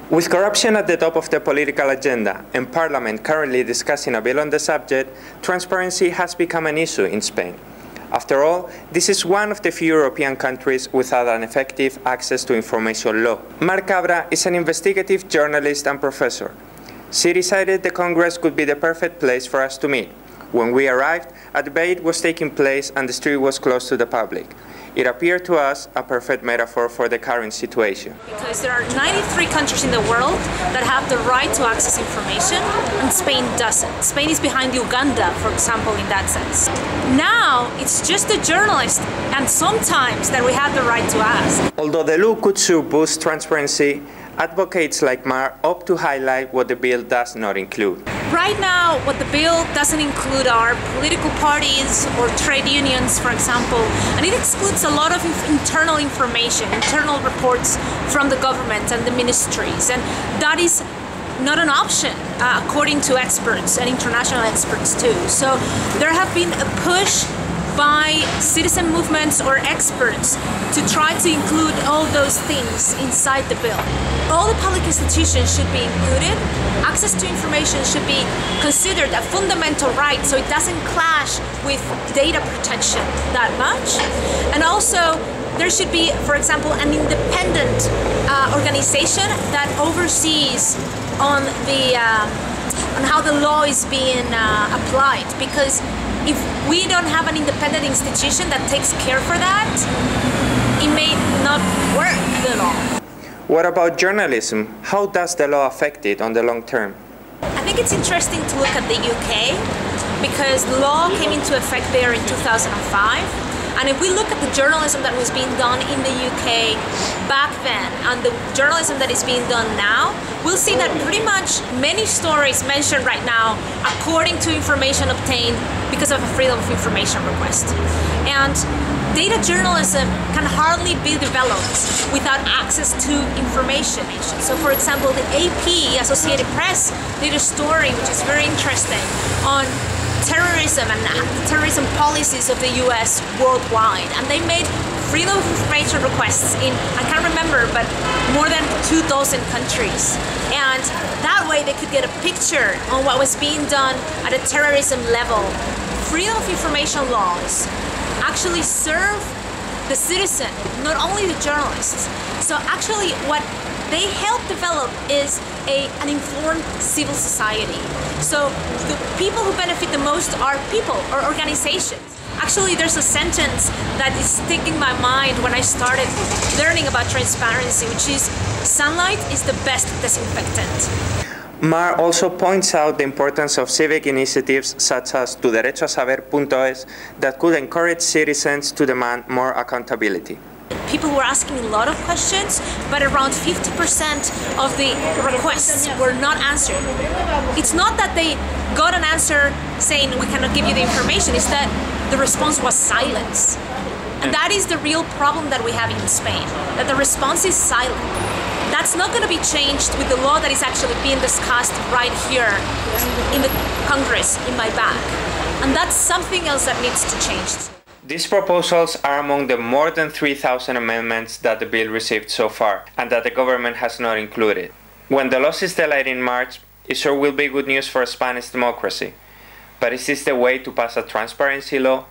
With corruption at the top of the political agenda and Parliament currently discussing a bill on the subject, transparency has become an issue in Spain. After all, this is one of the few European countries without an effective access to information law. Cabra is an investigative journalist and professor. She decided the Congress could be the perfect place for us to meet. When we arrived, a debate was taking place and the street was closed to the public. It appeared to us a perfect metaphor for the current situation. Because there are 93 countries in the world that have the right to access information, and Spain doesn't. Spain is behind Uganda, for example, in that sense. Now, it's just the journalists, and sometimes that we have the right to ask. Although the law could sure boost transparency, advocates like Mar opt to highlight what the bill does not include. Right now, what the bill doesn't include are political parties or trade unions, for example, and it excludes a lot of internal information, internal reports from the government and the ministries, and that is not an option, according to experts and international experts too. So there have been a push by citizen movements or experts to try to include all those things inside the bill. All the public institutions should be included. Access to information should be considered a fundamental right, so it doesn't clash with data protection that much. And also, there should be, for example, an independent organization that oversees on how the law is being applied, because if we don't have an independent institution that takes care for that, it may not work, the law. What about journalism? How does the law affect it on the long term? I think it's interesting to look at the UK, because the law came into effect there in 2005. And if we look at the journalism that was being done in the UK back then and the journalism that is being done now, we'll see that pretty much many stories mentioned right now according to information obtained because of a freedom of information request. And data journalism can hardly be developed without access to information. So for example, the AP, Associated Press, did a story which is very interesting on terrorism and terrorism policies of the US worldwide, and they made freedom of information requests in, I can't remember, but more than 24 countries. And that way they could get a picture on what was being done at a terrorism level. Freedom of information laws actually serve the citizen, not only the journalists. So actually what they help develop is an informed civil society. So the people who benefit the most are people or organizations. Actually, there's a sentence that is sticking in my mind when I started learning about transparency, which is, sunlight is the best disinfectant. Mar also points out the importance of civic initiatives such as tuderechoasaber.es that could encourage citizens to demand more accountability. People were asking a lot of questions, but around 50% of the requests were not answered. It's not that they got an answer saying we cannot give you the information, it's that the response was silence. And that is the real problem that we have in Spain, that the response is silent. That's not going to be changed with the law that is actually being discussed right here in the Congress, in my back. And that's something else that needs to change. These proposals are among the more than 3,000 amendments that the bill received so far, and that the government has not included. When the law is delayed in March, it sure will be good news for Spanish democracy. But is this the way to pass a transparency law?